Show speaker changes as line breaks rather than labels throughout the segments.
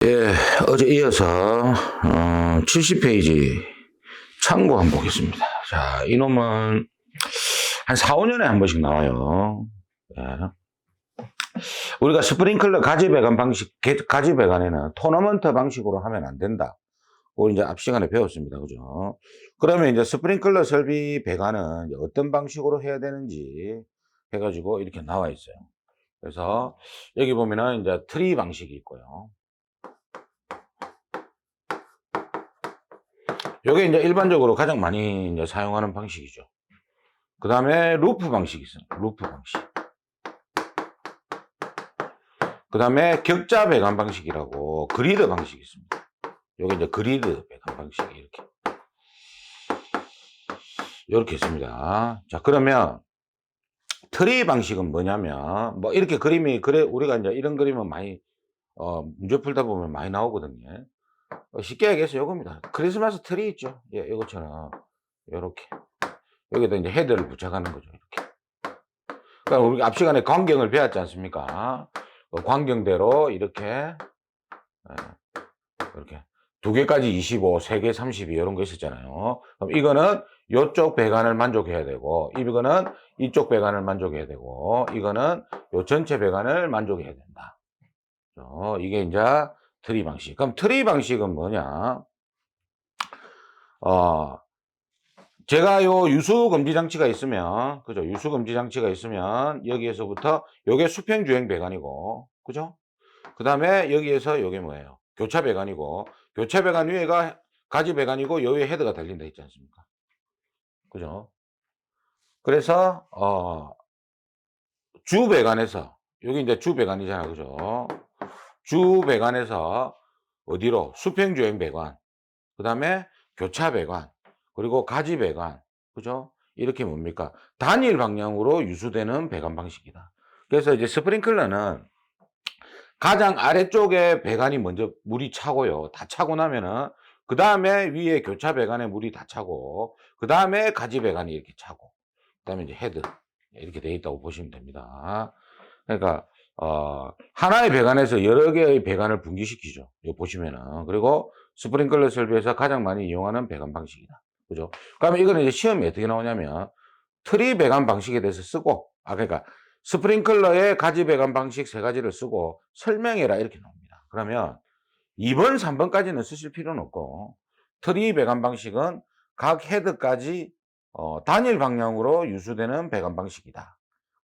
예, 어제 이어서 70페이지 참고 한번 보겠습니다. 자, 이놈은 한 4, 5년에 한 번씩 나와요. 예. 우리가 스프링클러 가지 배관 방식, 가지 배관에는 토너먼트 방식으로 하면 안 된다. 그걸 이제 앞 시간에 배웠습니다. 그죠? 그러면 이제 스프링클러 설비 배관은 이제 어떤 방식으로 해야 되는지 해가지고 이렇게 나와 있어요. 그래서 여기 보면은 이제 트리 방식이 있고요. 요게 이제 일반적으로 가장 많이 이제 사용하는 방식이죠. 그 다음에 루프 방식이 있어요. 루프 방식. 그 다음에 격자 배관 방식이라고 그리드 방식이 있습니다. 요게 이제 그리드 배관 방식이 이렇게 있습니다. 자, 그러면 트리 방식은 뭐냐면, 뭐 이렇게 그림이, 그래, 우리가 이제 이런 그림은 많이, 문제 풀다 보면 많이 나오거든요. 쉽게 얘기해서 요겁니다. 크리스마스 트리 있죠? 예, 이것처럼. 요렇게. 여기다 이제 헤드를 부착하는 거죠. 이렇게. 그러니까 우리가 앞 시간에 광경을 배웠지 않습니까? 광경대로 이렇게 두 개까지 25, 세 개 32 이런 거 있었잖아요. 그럼 이거는 이쪽 배관을 만족해야 되고, 이거는 이쪽 배관을 만족해야 되고, 이거는 요 전체 배관을 만족해야 된다. 이게 이제 트리 방식. 그럼 트리 방식은 뭐냐? 제가 요 유수 금지 장치가 있으면, 그죠? 유수 금지 장치가 있으면, 여기에서부터, 요게 수평 주행 배관이고, 그죠? 그 다음에 여기에서 요게 뭐예요? 교차 배관이고, 교차 배관 위에가 가지 배관이고, 요 위에 헤드가 달린다 했지 않습니까? 그죠? 그래서, 주 배관에서, 여기 이제 주 배관이잖아, 그죠? 주 배관에서 어디로? 수평 주행 배관, 그 다음에 교차 배관, 그리고 가지 배관, 그죠? 이렇게 뭡니까? 단일 방향으로 유수되는 배관 방식이다. 그래서 이제 스프링클러는 가장 아래쪽에 배관이 먼저 물이 차고요. 다 차고 나면은, 그 다음에 위에 교차 배관에 물이 다 차고, 그 다음에 가지 배관이 이렇게 차고, 그 다음에 이제 헤드. 이렇게 되어 있다고 보시면 됩니다. 그러니까, 하나의 배관에서 여러 개의 배관을 분기시키죠. 여기 보시면은. 그리고 스프링클러 설비에서 가장 많이 이용하는 배관 방식이다. 그죠? 그러면 이거는 이제 시험에 어떻게 나오냐면, 트리 배관 방식에 대해서 쓰고, 그러니까 스프링클러의 가지 배관 방식 세 가지를 쓰고 설명해라 이렇게 나옵니다. 그러면 2번, 3번까지는 쓰실 필요는 없고, 트리 배관 방식은 각 헤드까지 단일 방향으로 유수되는 배관 방식이다.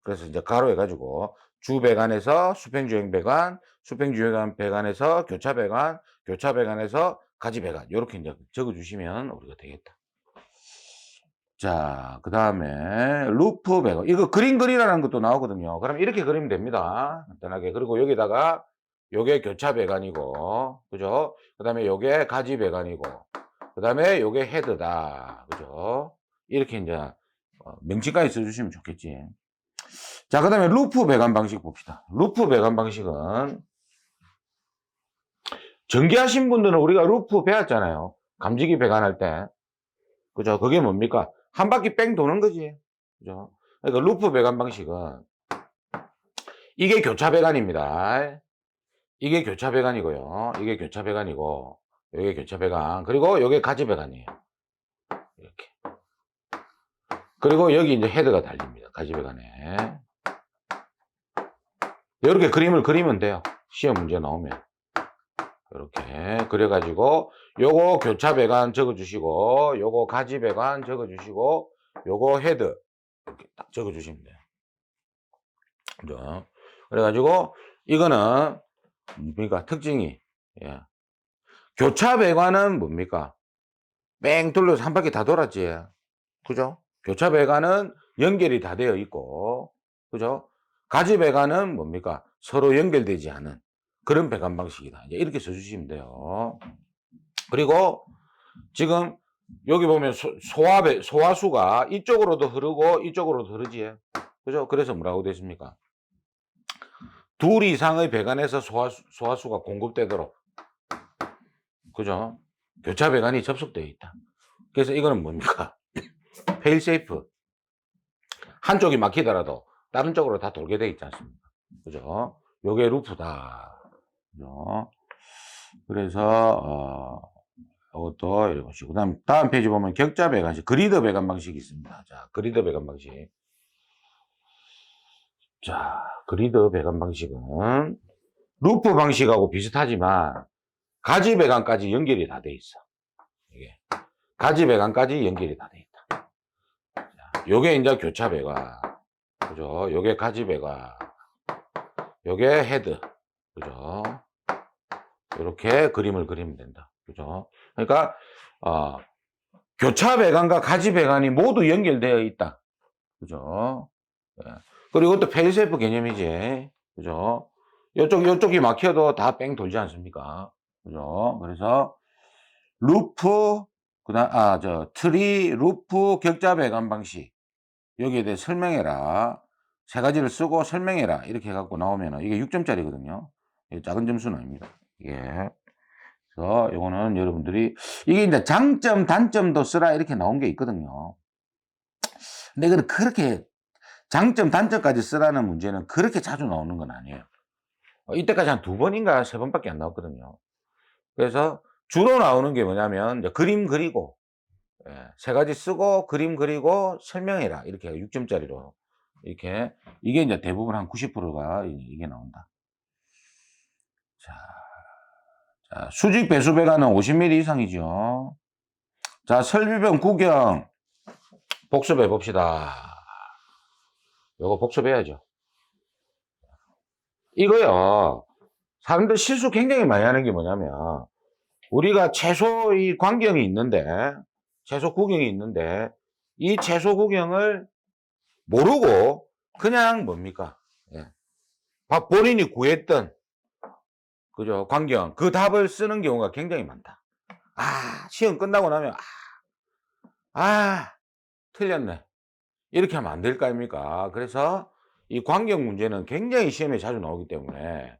그래서 이제 가로 해가지고 주 배관에서 수평주행 배관, 수평주행 배관에서 교차 배관, 교차 배관에서 가지 배관 이렇게 이제 적어주시면 우리가 되겠다. 자, 그 다음에 루프 배관. 이거 그림 그리라는 것도 나오거든요. 그럼 이렇게 그리면 됩니다. 간단하게. 그리고 여기다가 요게 교차 배관이고, 그죠? 그 다음에 요게 가지 배관이고, 그 다음에 요게 헤드다. 그죠? 이렇게 이제 명칭까지 써주시면 좋겠지. 자, 그 다음에 루프 배관 방식 봅시다. 루프 배관 방식은 전기하신 분들은 우리가 루프 배웠잖아요. 감지기 배관할 때. 그죠? 그게 뭡니까? 한 바퀴 뺑 도는 거지. 그죠? 그러니까 루프 배관 방식은 이게 교차 배관입니다. 이게 교차 배관이고요. 이게 교차 배관이고, 이게 교차 배관. 그리고 이게 가지 배관이에요. 이렇게. 그리고 여기 이제 헤드가 달립니다. 가지 배관에. 이렇게 그림을 그리면 돼요. 시험 문제 나오면. 이렇게 그려가지고 요거 교차 배관 적어주시고, 요거 가지 배관 적어주시고, 요거 헤드 이렇게 딱 적어주시면 돼요. 그죠? 그래가지고 이거는 뭡니까? 특징이, 예. 교차 배관은 뭡니까? 뺑 둘러서 한 바퀴 다 돌았지. 그죠? 교차 배관은 연결이 다 되어 있고, 그죠? 가지 배관은 뭡니까? 서로 연결되지 않은 그런 배관 방식이다. 이제 이렇게 써주시면 돼요. 그리고 지금 여기 보면 소화수가 이쪽으로도 흐르고 이쪽으로도 흐르지. 그죠? 그래서 뭐라고 되어 있습니까? 둘 이상의 배관에서 소화수가 공급되도록, 그죠? 교차 배관이 접속되어 있다. 그래서 이거는 뭡니까? 페일 세이프. 한쪽이 막히더라도 다른 쪽으로 다 돌게 되어 있지 않습니까? 그죠? 요게 루프다. 그죠? 그래서, 이것도 이런 것이고. 그 다음 페이지 보면 격자 배관식, 그리드 배관 방식이 있습니다. 자, 그리드 배관 방식. 자, 그리드 배관 방식은 루프 방식하고 비슷하지만 가지 배관까지 연결이 다 돼 있어. 이게. 가지 배관까지 연결이 다 돼 있다. 자, 요게 이제 교차 배관. 그죠? 요게 가지 배관. 요게 헤드. 그죠? 이렇게 그림을 그리면 된다. 그죠? 그러니까, 교차 배관과 가지 배관이 모두 연결되어 있다. 그죠? 예. 그리고 이것도 페이스웨이프 개념이지. 그죠? 요쪽이 막혀도 다 뺑 돌지 않습니까? 그죠? 그래서, 루프, 트리, 루프, 격자 배관 방식. 여기에 대해 설명해라. 세 가지를 쓰고 설명해라. 이렇게 해갖고 나오면은, 이게 6점짜리거든요. 이게 작은 점수는 아닙니다. 이게. 그래서, 요거는 여러분들이, 이게 이제 장점, 단점도 쓰라. 이렇게 나온 게 있거든요. 근데 이거는 그렇게, 장점, 단점까지 쓰라는 문제는 그렇게 자주 나오는 건 아니에요. 이때까지 한 2번인가 3번밖에 안 나왔거든요. 그래서 주로 나오는 게 뭐냐면, 이제 그림 그리고, 세 가지 쓰고, 그림 그리고, 설명해라. 이렇게 6점짜리로. 이렇게. 이게 이제 대부분 한 90%가 이게 나온다. 자, 수직 배수 배관은 50mm 이상이죠. 자, 설비병 구경. 복습해 봅시다. 요거 복습해야죠. 이거요. 사람들 실수 굉장히 많이 하는 게 뭐냐면, 우리가 채소 이 광경이 있는데, 채소 구경이 있는데, 이 채소 구경을 모르고, 그냥 뭡니까? 예. 본인이 구했던, 그죠? 광경. 그 답을 쓰는 경우가 굉장히 많다. 시험 끝나고 나면, 틀렸네. 이렇게 하면 안 될 거 아닙니까? 그래서 이 광경 문제는 굉장히 시험에 자주 나오기 때문에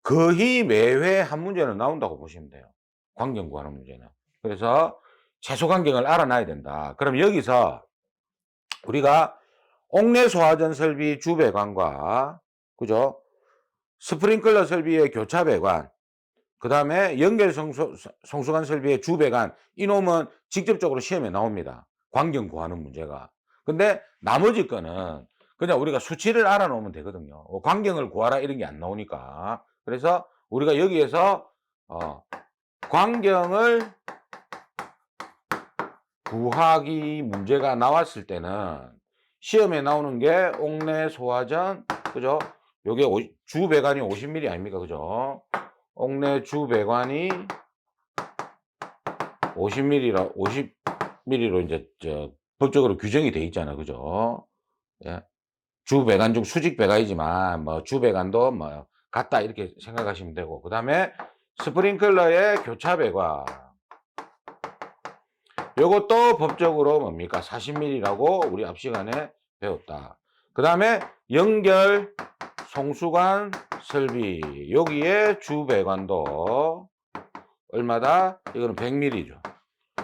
거의 매회 한 문제는 나온다고 보시면 돼요. 광경 구하는 문제는. 그래서 최소 광경을 알아놔야 된다. 그럼 여기서 우리가 옥내 소화전 설비 주배관과, 그죠? 스프링클러 설비의 교차 배관, 그 다음에 연결 송수관 설비의 주배관, 이놈은 직접적으로 시험에 나옵니다. 광경 구하는 문제가. 근데 나머지 거는 그냥 우리가 수치를 알아놓으면 되거든요. 광경을 구하라 이런 게 안 나오니까. 그래서 우리가 여기에서 광경을 구하기 문제가 나왔을 때는 시험에 나오는 게 옥내 소화전, 그죠? 요게 주배관이 50mm 아닙니까? 그죠? 옥내 주배관이 50mm로 이제 법적으로 규정이 돼 있잖아. 그죠? 예. 주배관 중 수직 배관이지만 뭐 주배관도 뭐 같다 이렇게 생각하시면 되고, 그다음에 스프링클러의 교차 배관. 요것도 법적으로 뭡니까? 40mm라고 우리 앞 시간에 배웠다. 그다음에 연결 송수관 설비. 여기에 주배관도 얼마다? 이거는 100mm죠.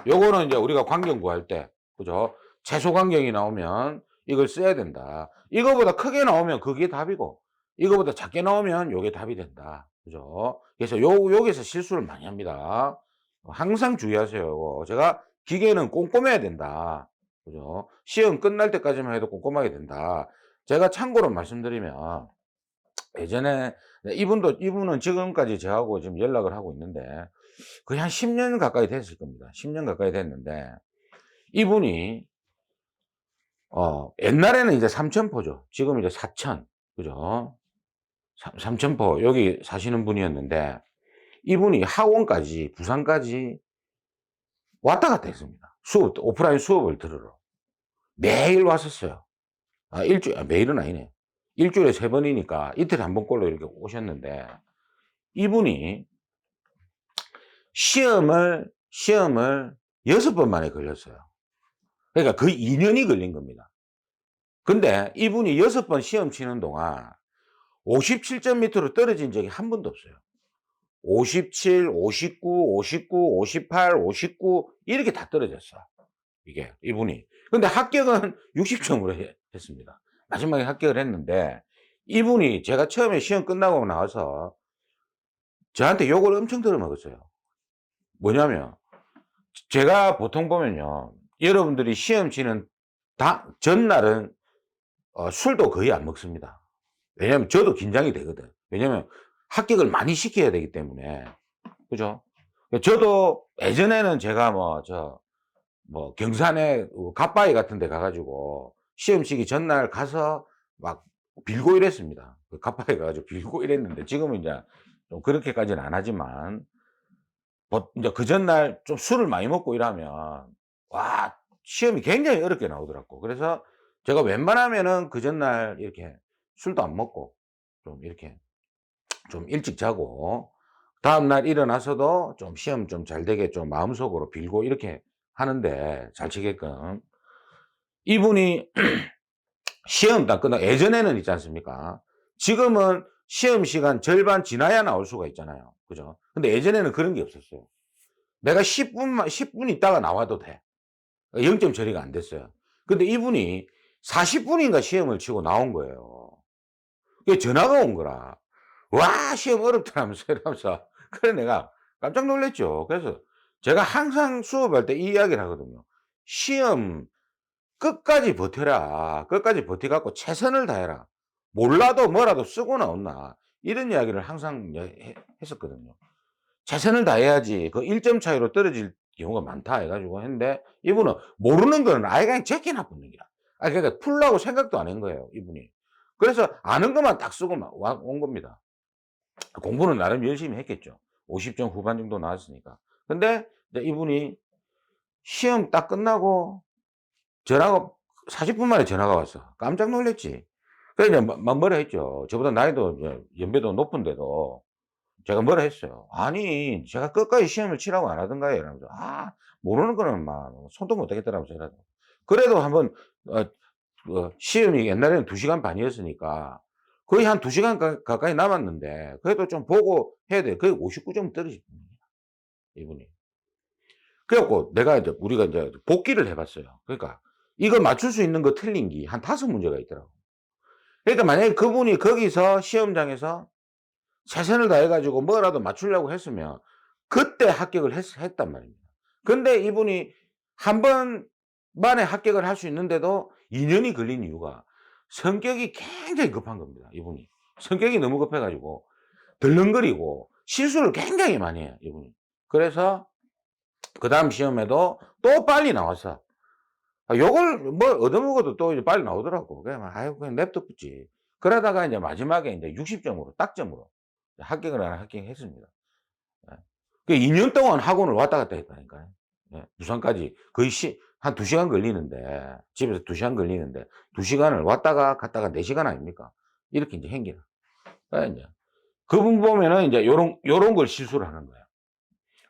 요거는 이제 우리가 광경 구할 때, 그죠? 최소 광경이 나오면 이걸 써야 된다. 이거보다 크게 나오면 그게 답이고, 이거보다 작게 나오면 요게 답이 된다. 그죠? 그래서 여기서 실수를 많이 합니다. 항상 주의하세요. 제가 기계는 꼼꼼해야 된다. 그죠? 시험 끝날 때까지만 해도 꼼꼼하게 된다. 제가 참고로 말씀드리면, 예전에 이분은 지금까지 저하고 지금 연락을 하고 있는데 거의 한 10년 가까이 됐을 겁니다. 10년 가까이 됐는데 이분이 옛날에는 이제 삼천포죠. 지금 이제 사천, 그죠? 삼천포 여기 사시는 분이었는데 이분이 학원까지 부산까지 왔다 갔다 했습니다. 오프라인 수업을 들으러 매일 왔었어요. 매일은 아니네. 일주일에 3번이니까 이틀에 한 번꼴로 이렇게 오셨는데, 이분이 시험을 6번 만에 걸렸어요. 그러니까 거의 2년이 걸린 겁니다. 근데 이분이 6번 시험 치는 동안 57점 밑으로 떨어진 적이 한 번도 없어요. 57, 59, 59, 58, 59 이렇게 다 떨어졌어. 이게 이분이. 근데 합격은 60점으로 했습니다. 마지막에 합격을 했는데, 이분이 제가 처음에 시험 끝나고 나와서 저한테 욕을 엄청 들어먹었어요. 뭐냐면 제가 보통 보면요. 여러분들이 시험 치는 전날은 술도 거의 안 먹습니다. 왜냐면 저도 긴장이 되거든. 왜냐면 합격을 많이 시켜야 되기 때문에. 그죠? 저도 예전에는 제가 경산에 갓바위 같은 데 가 가지고 시험 치기 전날 가서 막 빌고 이랬습니다. 그 갓바위 가 가지고 빌고 이랬는데 지금은 인제 좀 그렇게까지는 안 하지만 인제 그 전날 좀 술을 많이 먹고 이러면 와 시험이 굉장히 어렵게 나오더라고. 그래서 제가 웬만하면은 그 전날 이렇게 술도 안 먹고 좀 이렇게 좀 일찍 자고 다음날 일어나서도 좀 시험 좀 잘 되게 좀 마음속으로 빌고 이렇게 하는데 잘 치게끔. 이분이 시험 딱 끝나고 예전에는 있지 않습니까? 지금은 시험 시간 절반 지나야 나올 수가 있잖아요. 그죠? 근데 예전에는 그런 게 없었어요. 내가 10 분 있다가 나와도 돼. 0점 처리가 안 됐어요. 근데 이분이 40 분인가 시험을 치고 나온 거예요. 그게 전화가 온 거라. "와 시험 어렵더라면서." 이러면서. 그래 내가 깜짝 놀랐죠. 그래서 제가 항상 수업할 때 이 이야기를 하거든요. "시험 끝까지 버텨라. 끝까지 버텨 갖고 최선을 다해라. 몰라도 뭐라도 쓰고 나온나." 이런 이야기를 항상 했었거든요. 최선을 다해야지 그 1점 차이로 떨어질 경우가 많다 해 가지고 했는데 이분은 모르는 거는 아예 그냥 제끼나 붙는 기라. 그러니까 풀라고 생각도 안 한 거예요, 이분이. 그래서 아는 것만 딱 쓰고 온 겁니다. 공부는 나름 열심히 했겠죠. 50점 후반 정도 나왔으니까. 근데 이제 이분이 시험 딱 끝나고 전화가 40분 만에 전화가 왔어. 깜짝 놀랐지. 그래 이제 뭐라 했죠. 저보다 나이도 이제 연배도 높은데도 제가 뭐라 했어요. "아니 제가 끝까지 시험을 치라고 안 하던가요?" 이러면서. "아 모르는 거는 막 손도 못 대겠더라면서." 이러더라고요. 그래도 한번 어 시험이 옛날에는 2 시간 반이었으니까 거의 한 2 시간 가까이 남았는데 그래도 좀 보고 해야 돼. 거의 59점 떨어졌습니다 이분이. 그래 갖고 우리가 인제 복기를 해 봤어요. 그러니까 이거 맞출 수 있는 거 틀린 게 한 5 문제가 있더라고. 그러니까 만약에 그분이 거기서 시험장에서 최선을 다해 가지고 뭐라도 맞추려고 했으면 그때 합격을 했단 말입니다. 근데 이분이 한 번 만에 합격을 할 수 있는데도 2 년이 걸린 이유가 성격이 굉장히 급한 겁니다, 이분이. 성격이 너무 급해 가지고 덜렁거리고 실수를 굉장히 많이 해요, 이분이. 그래서 그다음 시험에도 또 빨리 나왔어. 욕을 뭐 얻어먹어도 또 이제 빨리 나오더라고. 그래 막 아이고 그냥 냅뒀지. 그러다가 인제 마지막에 인제 60 점으로 딱점으로 합격을 하나 합격했습니다. 예. 그 2년 동안 학원을 왔다 갔다 했다니까요. 예. 부산까지 거의 한 2 시간 걸리는데 집에서 2 시간 걸리는데 2 시간을 왔다가 갔다가 4 시간 아닙니까? 이렇게 인제 한 거야. 그러니까 인제 그분 보면은 인제 요런 걸 실수를 하는 거예요.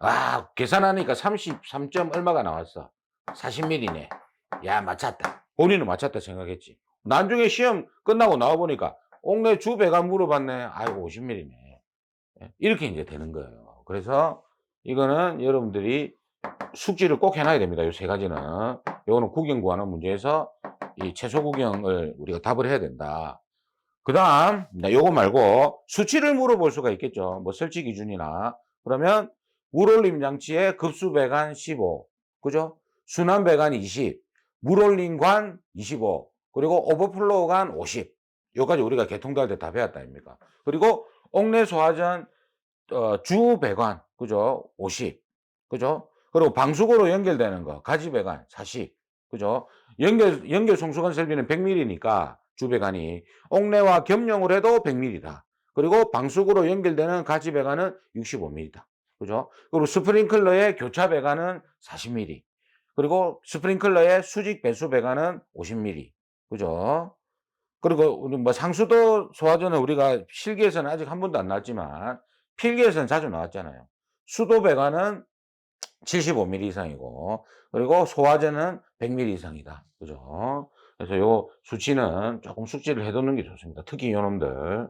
아 계산하니까 33점 얼마가 나왔어. 40 밀리네. 야 맞췄다. 본인은 맞췄다 생각했지. 나중에 시험 끝나고 나와 보니까 옥내 주배가 물어봤네. 아이고 50 밀리네. 예. 이렇게 인제 되는 거예요. 그래서 이거는 여러분들이 숙지를 꼭 해 놔야 됩니다, 요 3 가지는. 요거는 국영 구하는 문제에서 이 최소 국영을 우리가 답을 해야 된다. 그다음 요거 말고 수치를 물어볼 수가 있겠죠. 뭐 설치 기준이나. 그러면 물올림 장치의 급수 배관 15 그죠? 순환 배관 20 물올림 관 25 그리고 오버플로우 관 50 요까지 우리가 개통도 할 때 다 배웠다 아닙니까? 그리고 옥내 소화전 주 배관 그죠? 50 그죠? 그리고 방수구로 연결되는 거 가지 배관 40 그죠? 연결 송수관 설비는 100 밀리니까 주 배관이 옥내와 겸용을 해도 100 밀리다. 그리고 방수구로 연결되는 가지 배관은 65 밀리다. 그죠? 그리고 스프링클러의 교차 배관은 40 밀리. 그리고 스프링클러의 수직 배수 배관은 50 밀리. 그죠? 그리고 우리 뭐 상수도 소화전은 우리가 실기에서는 아직 한 번도 안 나왔지만 필기에서는 자주 나왔잖아요. 수도 배관은 75 밀리 이상이고 그리고 소화전은 100 밀리 이상이다. 그죠? 그래서 요 수치는 조금 숙지를 해 두는 게 좋습니다. 특히 요놈들.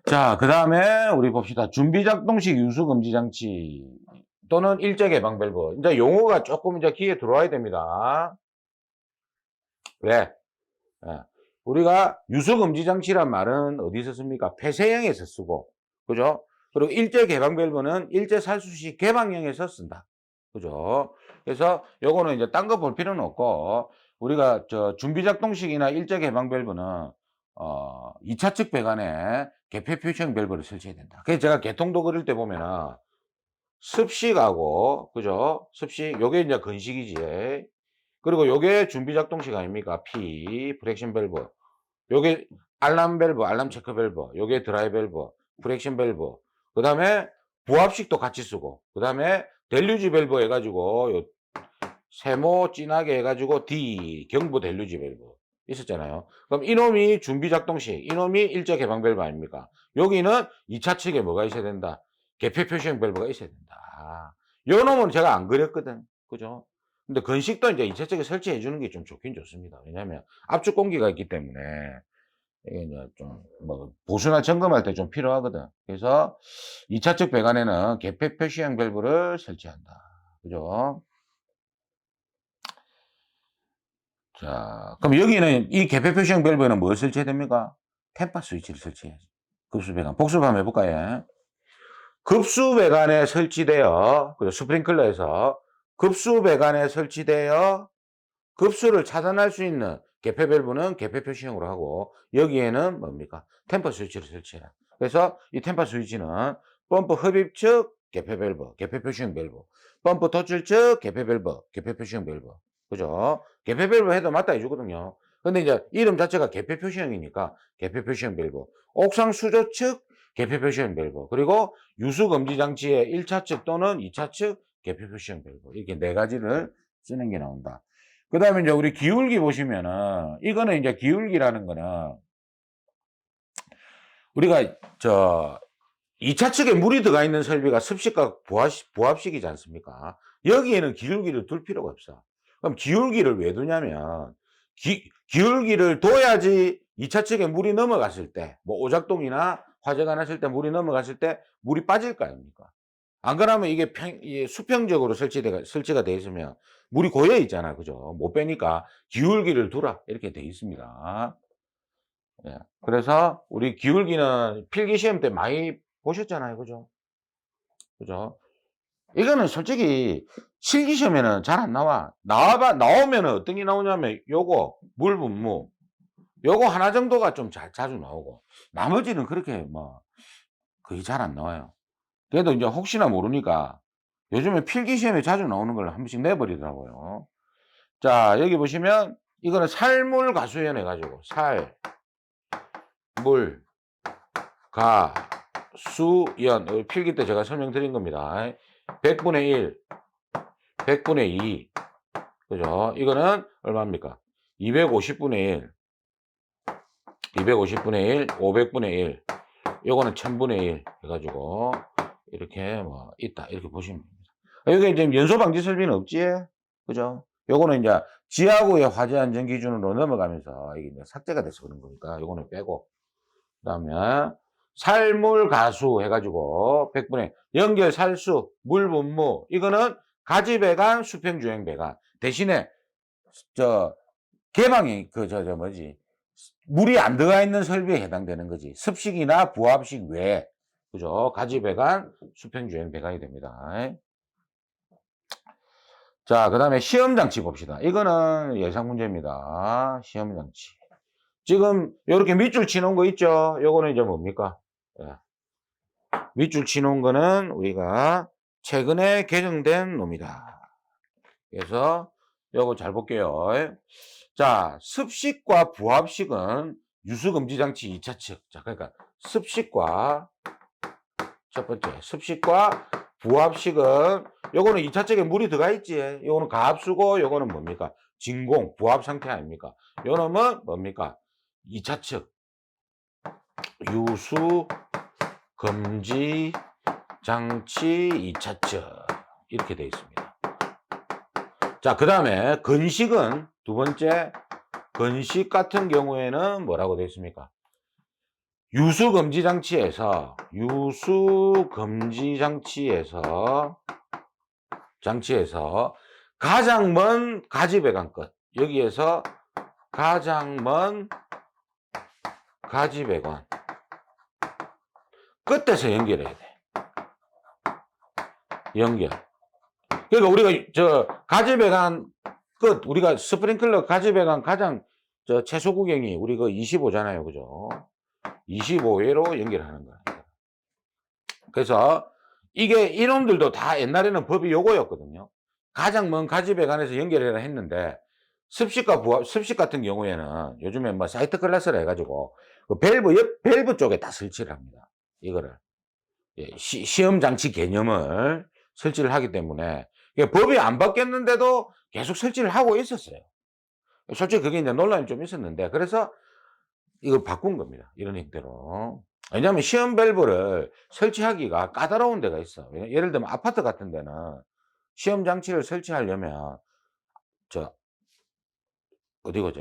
자 그다음에 우리 봅시다. 준비 작동식 유수 금지 장치 또는 일제 개방 밸브. 인제 용어가 쪼끔 이제 귀에 들어와야 됩니다. 왜? 예. 우리가 유수 금지 장치란 말은 어디서 씁니까? 폐쇄형에서 쓰고 그죠? 그리고 일제 개방 밸브는 일제 살수 시 개방형에서 쓴다. 그죠? 그래서 요거는 이제 딴 거 볼 필요는 없고 우리가 저 준비 작동식이나 일제 개방 밸브는 2차 측 배관에 개폐 표시형 밸브를 설치해야 된다. 그래서 제가 개통도 그릴 때 보면은 습식하고 그죠? 습식 요게 이제 건식이지. 그리고 요게 준비 작동식 아닙니까? P 프렉션 밸브. 요게 알람 밸브, 알람 체크 밸브, 요게 드라이 밸브, 프렉션 밸브. 그다음에 부합식도 같이 쓰고, 그다음에 델류지 밸브 해가지고 요 세모 진하게 해가지고 D 경부 델류지 밸브 있었잖아요. 그럼 이놈이 준비 작동식, 이놈이 일제 개방 밸브 아닙니까? 여기는 2차 측에 뭐가 있어야 된다? 개폐 표시형 밸브가 있어야 된다. 요 놈은 제가 안 그렸거든, 그죠? 근데 건식도 이제 2차 측에 설치해 주는 게 좀 좋긴 좋습니다. 왜냐하면 압축 공기가 있기 때문에. 이게 이제 좀 뭐 보수나 점검할 때 좀 필요하거든. 그래서 2차 측 배관에는 개폐 표시형 밸브를 설치한다. 그죠? 자, 그럼 여기는 이 개폐 표시형 밸브에는 뭘 설치해야 됩니까? 템파 스위치를 설치해야지. 급수 배관. 복습 한번 해볼까요? 급수 배관에 설치되어, 그죠? 스프링클러에서 급수 배관에 설치되어 급수를 차단할 수 있는 개폐 밸브는 개폐 표시형으로 하고 여기에는 뭡니까? 템퍼 스위치를 설치해라. 그래서 이 템퍼 스위치는 펌프 흡입 측 개폐 밸브, 개폐 표시형 밸브, 펌프 도출 측 개폐 밸브, 개폐 표시형 밸브. 그죠? 개폐 밸브 해도 맞다 해주거든요. 근데 이제 이름 자체가 개폐 표시형이니까 개폐 표시형 밸브. 옥상 수조 측 개폐 표시형 밸브. 그리고 유수 금지 장치의 1차 측 또는 2차 측 개폐 표시형 밸브. 이렇게 네 가지를 쓰는 게 나온다. 그 다음에 이제 우리 기울기 보시면은, 이거는 이제 기울기라는 거는, 우리가 저 2차 측에 물이 들어가 있는 설비가 습식과 부합식이지 않습니까? 여기에는 기울기를 둘 필요가 없어. 그럼 기울기를 왜 두냐면, 기울기를 둬야지 2차 측에 물이 넘어갔을 때, 뭐 오작동이나 화재가 났을 때 물이 넘어갔을 때 물이 빠질 거 아닙니까? 안 그러면 이게 수평적으로 설치가 돼 있으면 물이 고여 있잖아. 그죠? 못 빼니까 기울기를 두라. 이렇게 돼 있습니다. 예. 그래서 우리 기울기는 필기 시험 때 많이 보셨잖아요. 그죠? 그죠? 이거는 솔직히 실기 시험에는 잘 안 나와. 나오면 어떤 게 나오냐면 요거, 물 분무. 요거 하나 정도가 좀 자주 나오고. 나머지는 그렇게 뭐 거의 잘 안 나와요. 그래도 이제 혹시나 모르니까 요즘에 필기 시험에 자주 나오는 걸 한 번씩 내버리더라고요. 자, 여기 보시면 이거는 살물 가수연 해가지고 살, 물, 가, 수, 연. 필기 때 제가 설명드린 겁니다. 100분의 1, 100분의 2. 그죠? 이거는 얼마입니까? 250분의 1, 250분의 1, 500분의 1. 요거는 1000분의 1 해가지고 이렇게 뭐 있다. 이렇게 보시면 됩니다. 여기 지금 연소 방지 설비는 없지? 그죠? 요거는 이제 지하구의 화재 안전 기준으로 넘어가면서 이게 이제 삭제가 돼서 그런 거니까 요거는 빼고. 그다음에 살물 가수 해가지고 100분의 연결 살수 물 분무 이거는 가지 배관 수평 주행 배관 대신에 저 개방이 저 뭐지 물이 안 들어가 있는 설비에 해당되는 거지 습식이나 부합식 외에 그죠? 가지 배관 수평 주행 배관이 됩니다. 자, 그 다음에 시험장치 봅시다. 이거는 예상 문제입니다. 시험장치. 지금 이렇게 밑줄 치놓은 거 있죠? 요거는 이제 뭡니까? 예. 밑줄 치놓은 거는 우리가 최근에 개정된 놈이다. 그래서 요거 잘 볼게요. 자, 습식과 부합식은 유수금지장치 2차 측. 자, 그러니까 습식과 첫 번째 습식과 부합식은 요거는 2차 측에 물이 들어가 있지. 요거는 가압수고 요거는 뭡니까? 진공, 부합 상태 아닙니까? 요 놈은 뭡니까? 2차 측 유수 금지 장치 2차 측 이렇게 되어 있습니다. 자, 그 다음에 건식은 두 번째 건식 같은 경우에는 뭐라고 되어 있습니까? 유수금지 장치에서 가장 먼 가지 배관 끝 여기에서 가장 먼 가지 배관 끝에서 연결해야 돼. 연결. 그러니까 우리가 가지 배관 끝, 우리가 스프링클러 가지 배관 가장 최소 구경이 우리 그 25잖아요. 그죠? 25회로 연결하는 거야. 그래서 이게 이놈들도 다 옛날에는 법이 요거였거든요. 가장 먼 가지 배관에서 연결해라 했는데 습식과 부합, 습식 같은 경우에는 요즘에 뭐 사이트 클래스라 해가지고 그 밸브 쪽에 다 설치를 합니다. 이거를. 예, 시험 장치 개념을 설치를 하기 때문에 법이 안 바뀌었는데도 계속 설치를 하고 있었어요. 솔직히 그게 이제 논란이 좀 있었는데 그래서 이거 바꾼 겁니다. 이런 형태로. 왜냐하면 시험 밸브를 설치하기가 까다로운 데가 있어. 예를 들면 아파트 같은 데는 시험 장치를 설치하려면 저 어디고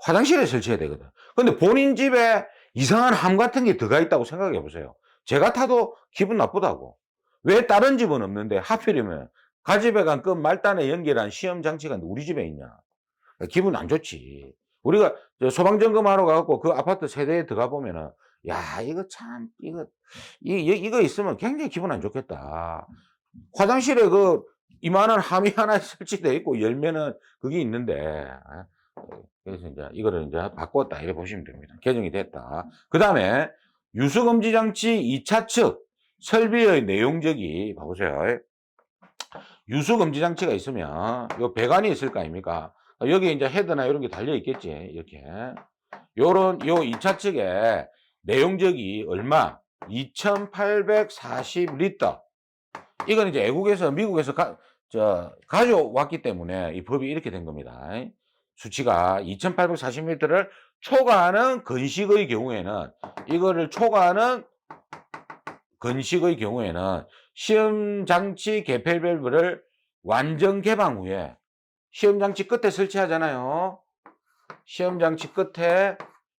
화장실에 설치해야 되거든. 근데 본인 집에 이상한 함 같은 게 들어가 있다고 생각해 보세요. 제가 타도 기분 나쁘다고. 왜 다른 집은 없는데 하필이면 가지배관 끝 말단에 연결한 시험 장치가 우리 집에 있냐. 기분 안 좋지. 우리가 소방점검하러 가고 그 아파트 세대에 들어가 보면은 야, 이거 참, 이거 있으면 굉장히 기분 안 좋겠다. 화장실에 그 이만한 함이 하나 설치되어 있고 열면은 그게 있는데 그래서 이제 이거를 이제 바꿨다 이렇게 보시면 됩니다. 개정이 됐다. 그 다음에 유수금지 장치 2차 측 설비의 내용적이 봐보세요. 유수금지 장치가 있으면 요 배관이 있을 거 아닙니까? 여기 이제 헤드나 이런 게 달려 있겠지. 이렇게 요런 요 2차 측에 내용적이 얼마? 2840리터. 이건 이제 외국에서 미국에서 가져왔기 때문에 이 법이 이렇게 된 겁니다. 수치가 2840m를 초과하는 건식의 경우에는 이거를 초과하는 건식의 경우에는 시험장치 개폐 밸브를 완전 개방 후에 시험장치 끝에 설치하잖아요. 시험장치 끝에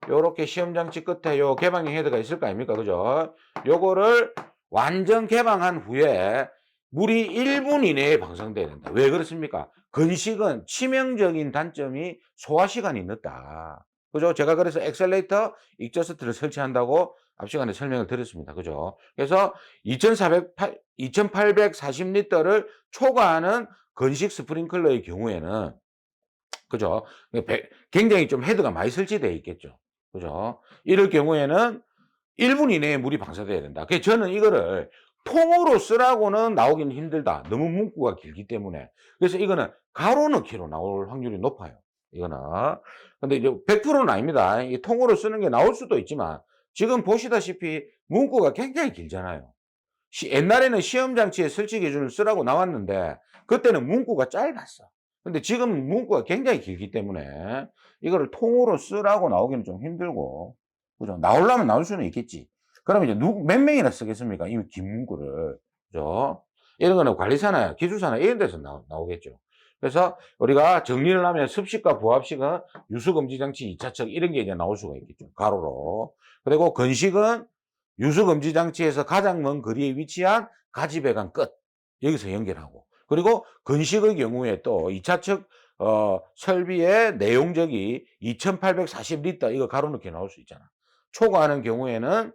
요렇게 시험장치 끝에 요 개방형 헤드가 있을 거 아닙니까? 그죠? 요거를 완전 개방한 후에 물이 1분 이내에 방사돼야 된다. 왜 그렇습니까? 건식은 치명적인 단점이 소화 시간이 늦다. 그죠? 제가 그래서 엑셀레이터 익저스트를 설치한다고 앞 시간에 설명을 드렸습니다. 그죠? 그래서 2840리터를 초과하는 건식 스프링클러의 경우에는 그죠? 굉장히 좀 헤드가 많이 설치되어 있겠죠. 그죠? 이럴 경우에는 1분 이내에 물이 방사돼야 된다. 그래서 저는 이거를 통으로 쓰라고는 나오기는 힘들다. 너무 문구가 길기 때문에. 그래서 이거는 가로 넣기로 나올 확률이 높아요. 이거는. 근데 이제 100%는 아닙니다. 이 통으로 쓰는 게 나올 수도 있지만 지금 보시다시피 문구가 굉장히 길잖아요. 옛날에는 시험장치에 설치 기준을 쓰라고 나왔는데 그때는 문구가 짧았어. 근데 지금 문구가 굉장히 길기 때문에 이거를 통으로 쓰라고 나오기는 좀 힘들고, 그죠? 나오려면 나올 수는 있겠지. 그러면 이제 몇 명이나 쓰겠습니까? 이 긴 문구를. 그죠? 이런 거는 관리사나 기술사나 이런 데서 나오겠죠. 그래서 우리가 정리를 하면 습식과 부합식은 유수금지 장치 2차측 이런 게 이제 나올 수가 있겠죠. 가로로. 그리고 건식은 유수금지 장치에서 가장 먼 거리에 위치한 가지배관 끝. 여기서 연결하고. 그리고 건식의 경우에 또 2차측 설비의 내용적이 2840리터 이거 가로넣기 나올 수 있잖아. 초과하는 경우에는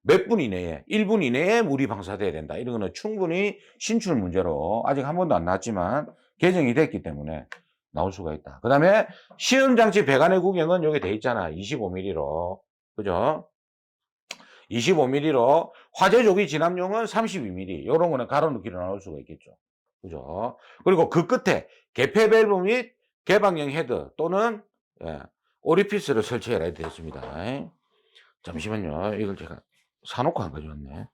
몇 분 이내에 1분 이내에 물이 방사돼야 된다. 이런 거는 충분히 신출 문제로 아직 한 번도 안 나왔지만 개정이 됐기 때문에 나올 수가 있다. 그 다음에 시험장치 배관의 구경은 여기 돼 있잖아. 25mm로. 그죠? 25mm로 화재 조기 진압용은 32mm. 이런 거는 가로넣기로 나올 수가 있겠죠. 그죠? 그리고 그 끝에 개폐 밸브 및 개방형 헤드 또는 오리피스를 설치해야 되겠습니다. 잠시만요. 이걸 제가 사놓고 안 가져왔네.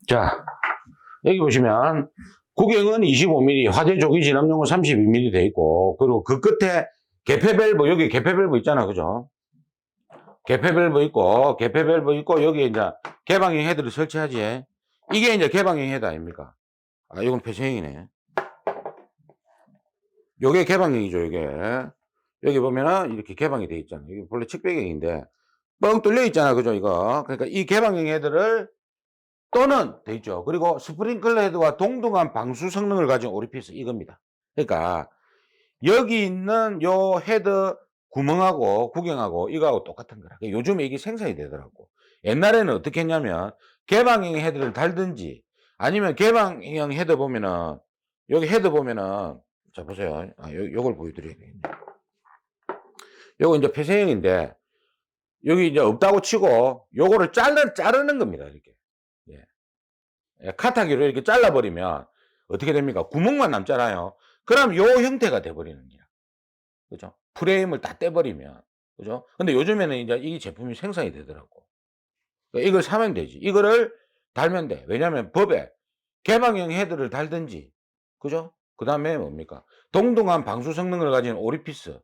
자, 여기 보시면 구경은 25mm, 화재 조기 진압용은 32mm 돼 있고, 그리고 그 끝에 개폐 밸브, 여기 개폐 밸브 있잖아. 그죠? 개폐 밸브 있고, 여기 이제 개방형 헤드를 설치하지. 이게 이제 개방형 헤드 아닙니까? 아, 이건 폐쇄형이네. 요게 개방형이죠, 요게. 여기 보면은 이렇게 개방이 돼 있잖아요. 이게 본래 측 배경인데 뻥 뚫려 있잖아. 그죠, 이거. 그러니까 이 개방형 헤드를 또는 돼 있죠. 그리고 스프링클러 헤드와 동등한 방수 성능을 가진 오리피스 이겁니다. 그러니까 여기 있는 요 헤드 구멍하고 구경하고 이거하고 똑같은 거라. 요즘에 이게 생산이 되더라고. 옛날에는 어떻게 했냐면 개방형 헤드를 달든지 아니면 개방형 헤드 보면은 여기 헤드 보면은 자 보세요. 요걸 보여드려야 되겠네. 요거 이제 폐쇄형인데 여기 이제 없다고 치고 요거를 자르는 겁니다. 이렇게. 예. 예, 카타기로 이렇게 잘라버리면 어떻게 됩니까? 구멍만 남잖아요. 그럼 요 형태가 돼버리는 거야. 그죠? 프레임을 다 떼버리면. 그죠? 근데 요즘에는 이제 이 제품이 생산이 되더라고. 그러니까 이걸 사면 되지. 이거를 달면 돼. 왜냐면 법에 개방형 헤드를 달든지, 그죠? 그 다음에 뭡니까? 동등한 방수 성능을 가진 오리피스.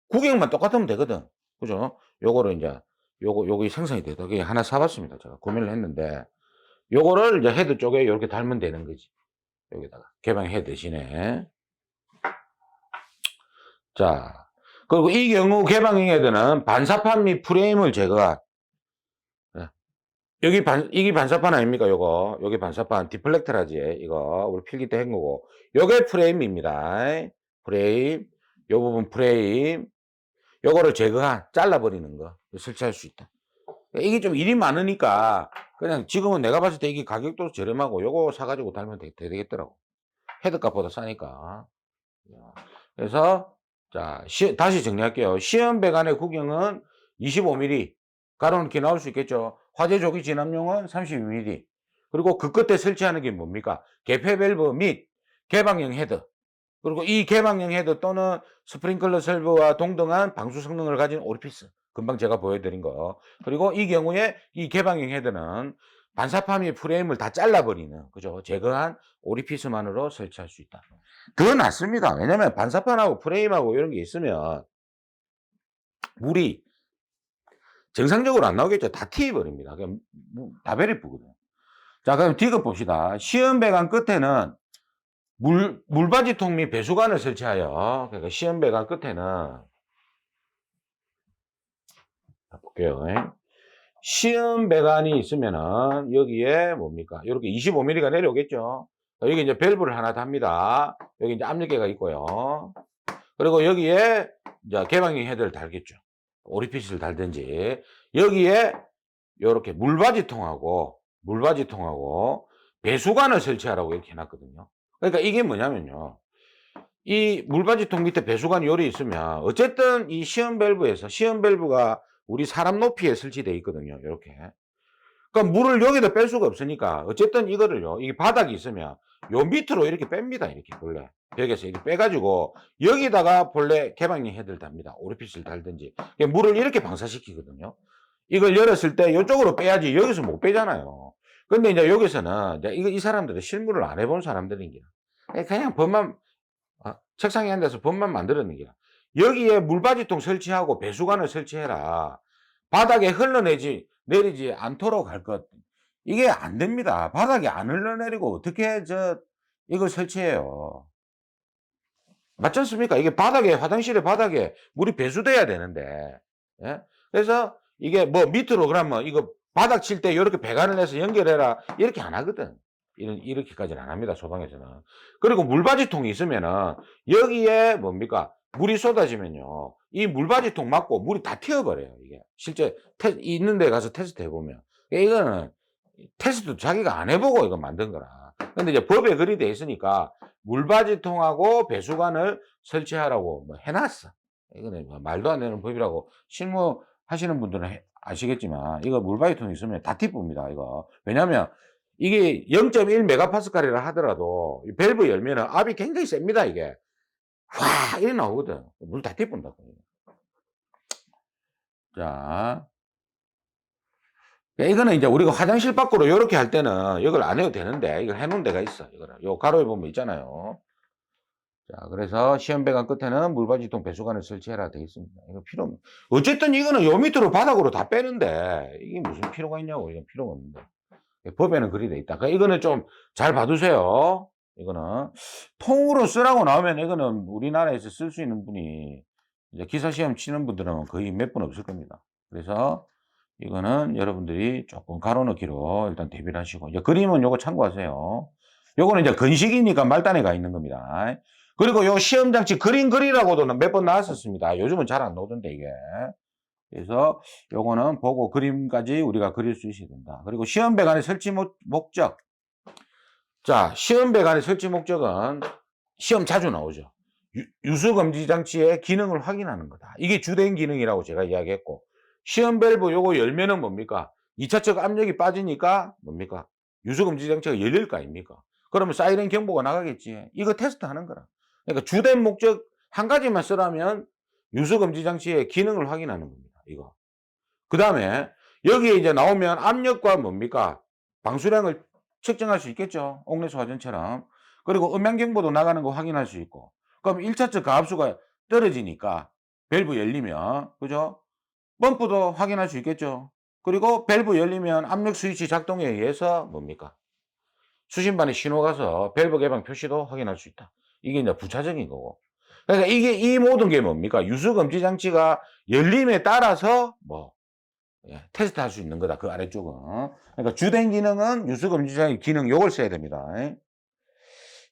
구경만 똑같으면 되거든. 그죠? 요거를 이제, 요거 생산이 되다. 그게 하나 사봤습니다. 제가 구매를 했는데, 요거를 이제 헤드 쪽에 이렇게 달면 되는 거지. 여기다가. 개방 헤드 대신에. 자. 그리고 이 경우 개방형 헤드는 반사판 및 프레임을 제거한, 예. 이게 반사판 아닙니까, 요거. 여기 반사판, 디플렉터라지. 이거, 우리 필기 때 한 거고. 요게 프레임입니다. 프레임. 요 부분 프레임. 요거를 제거한, 잘라버리는 거. 설치할 수 있다. 이게 좀 일이 많으니까, 그냥 지금은 내가 봤을 때 이게 가격도 저렴하고, 요거 사가지고 달면 되겠더라고. 헤드값보다 싸니까. 그래서, 자, 다시 정리할게요. 시험 배관의 구경은 25mm. 가로놓기 나올 수 있겠죠. 화재 조기 진압용은 32mm. 그리고 그 끝에 설치하는 게 뭡니까? 개폐 밸브 및 개방형 헤드. 그리고 이 개방형 헤드 또는 스프링클러 설비와 동등한 방수 성능을 가진 오리피스. 금방 제가 보여드린 거. 그리고 이 경우에 이 개방형 헤드는 반사판 및 프레임을 다 잘라버리는, 그죠? 제거한 오리피스만으로 설치할 수 있다. 더 낫습니다. 왜냐면 반사판하고 프레임하고 이런 게 있으면 물이 정상적으로 안 나오겠죠. 다 튀어버립니다. 그럼 다 베리프거든요. 자, 그럼 디귿 봅시다. 시험 배관 끝에는 물바지통 및 배수관을 설치하여, 그러니까 시험 배관 끝에는, 볼게요. 시험 배관이 있으면은, 여기에 뭡니까? 이렇게 25mm가 내려오겠죠? 여기 이제 밸브를 하나 답니다. 여기 이제 압력계가 있고요. 그리고 여기에 이제 개방형 헤드를 달겠죠. 오리피스를 달든지. 여기에 요렇게 물바지통하고 배수관을 설치하라고 이렇게 해놨거든요. 그러니까 이게 뭐냐면요. 이 물바지통 밑에 배수관이 요리 있으면 어쨌든 이 시험 밸브가 우리 사람 높이에 설치되어 있거든요. 이렇게. 그러니까 물을 여기다 뺄 수가 없으니까 어쨌든 이거를요. 이게 바닥이 있으면 요 밑으로 이렇게 뺍니다. 이렇게 본래 벽에서 이렇게 빼가지고 여기다가 본래 개방형 헤드를 답니다. 오리피스를 달든지 물을 이렇게 방사시키거든요. 이걸 열었을 때 이쪽으로 빼야지 여기서 못 빼잖아요. 근데 이제 여기서는 이제 이 사람들은 실무를 안 해본 사람들인 거야. 그냥 법만 책상에 앉아서 법만 만들었는 거야. 여기에 물바지통 설치하고 배수관을 설치해라. 바닥에 내리지 않도록 할 것. 이게 안 됩니다. 바닥에 안 흘러내리고 어떻게 이걸 설치해요. 맞지 않습니까? 이게 화장실의 바닥에 물이 배수돼야 되는데. 예? 그래서 이게 뭐 밑으로 그러면 이거 바닥 칠 때 이렇게 배관을 해서 연결해라. 이렇게 안 하거든. 이렇게까지는 안 합니다. 소방에서는. 그리고 물바지통이 있으면은 여기에 뭡니까? 물이 쏟아지면요. 이 물바지통 맞고 물이 다 튀어버려요. 이게. 실제 있는 데 가서 테스트 해보면. 이거는 테스트 자기가 안 해보고 이거 만든 거라. 근데 이제 법에 그리 돼 있으니까 물바지통하고 배수관을 설치하라고 뭐 해놨어. 이거는 뭐 말도 안 되는 법이라고 실무하시는 분들은 아시겠지만 이거 물바지통 있으면 다 티쁩니다. 이거. 왜냐면 이게 0.1 메가파스칼이라 하더라도 이 밸브 열면은 압이 굉장히 셉니다. 이게. 확 이래 나오거든. 물 다 티푼다고. 자. 이거는 이제 우리가 화장실 밖으로 이렇게 할 때는 이걸 안 해도 되는데 이걸 해 놓은 데가 있어. 이거는 요 가로에 보면 있잖아요. 자, 그래서 시험 배관 끝에는 물바지통 배수관을 설치해라 되어 있습니다. 이거 필요 없는. 어쨌든 이거는 요 밑으로 바닥으로 다 빼는데 이게 무슨 필요가 있냐고. 이건 필요가 없는데. 법에는 그리 돼 있다. 그러니까 이거는 좀 잘 봐두세요. 이거는 통으로 쓰라고 나오면 이거는 우리나라에서 쓸 수 있는 분이 이제 기사 시험 치는 분들은 거의 몇 분 없을 겁니다. 그래서 이거는 여러분들이 조금 가로 넣기로 일단 대비를 하시고, 이제 그림은 요거 참고하세요. 요거는 이제 건식이니까 말단에 가 있는 겁니다. 그리고 요 시험 장치 그림 그리라고도 몇 번 나왔었습니다. 요즘은 잘 안 나오던데 이게. 그래서 요거는 보고 그림까지 우리가 그릴 수 있어야 된다. 그리고 시험 배관의 설치 목적. 자, 시험 배관의 설치 목적은 시험 자주 나오죠. 유수 금지 장치의 기능을 확인하는 거다. 이게 주된 기능이라고 제가 이야기했고, 시험 밸브 요거 열면은 뭡니까? 2차측 압력이 빠지니까 뭡니까? 유수 금지 장치가 열릴 거 아닙니까? 그러면 사이렌 경보가 나가겠지. 이거 테스트하는 거라. 그러니까 주된 목적 한 가지만 쓰라면 유수 금지 장치의 기능을 확인하는 겁니다. 이거. 그다음에 여기에 이제 나오면 압력과 뭡니까? 방수량을 측정할 수 있겠죠. 옥내수 화전처럼. 그리고 음향 경보도 나가는 거 확인할 수 있고. 그럼 1차측 가압수가 떨어지니까 밸브 열리면, 그죠? 펌프도 확인할 수 있겠죠. 그리고 밸브 열리면 압력 스위치 작동에 의해서 뭡니까? 수신반에 신호 가서 밸브 개방 표시도 확인할 수 있다. 이게 이제 부차적인 거고. 그러니까 이게 이 모든 게 뭡니까? 유수 금지 장치가 열림에 따라서 뭐 테스트할 수 있는 거다. 그 아래쪽은. 그러니까 주된 기능은 유수 금지 장치 기능 요걸 써야 됩니다.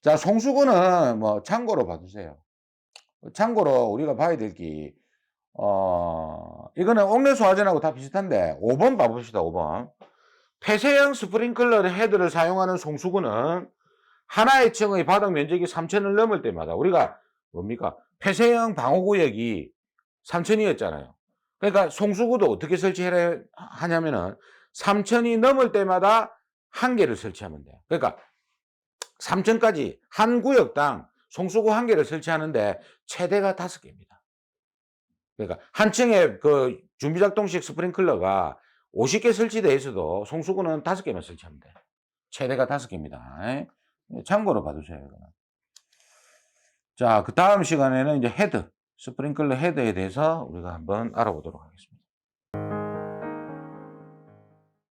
자, 송수구는 뭐 참고로 봐두세요. 참고로 우리가 봐야 될 게, 이거는 옥내수 화전하고 다 비슷한데 5번 봐봅시다. 5번. 폐쇄형 스프링클러 헤드를 사용하는 송수구는 하나의 층의 바닥 면적이 3천을 넘을 때마다 우리가 뭡니까? 폐쇄형 방호구역이 3천이었잖아요. 그러니까 송수구도 어떻게 설치해야 하냐면은 3천이 넘을 때마다 한 개를 설치하면 돼요. 그러니까 3천까지 한 구역당 송수구 한 개를 설치하는데 최대가 5개입니다. 그러니까 한 층에 그 준비작동식 스프링클러가 50개 설치되어 있어도 송수구는 5개만 설치하면 돼요. 최대가 5개입니다. 참고로 봐두세요. 이거는. 자, 그 다음 시간에는 이제 헤드, 스프링클러 헤드에 대해서 우리가 한번 알아보도록 하겠습니다.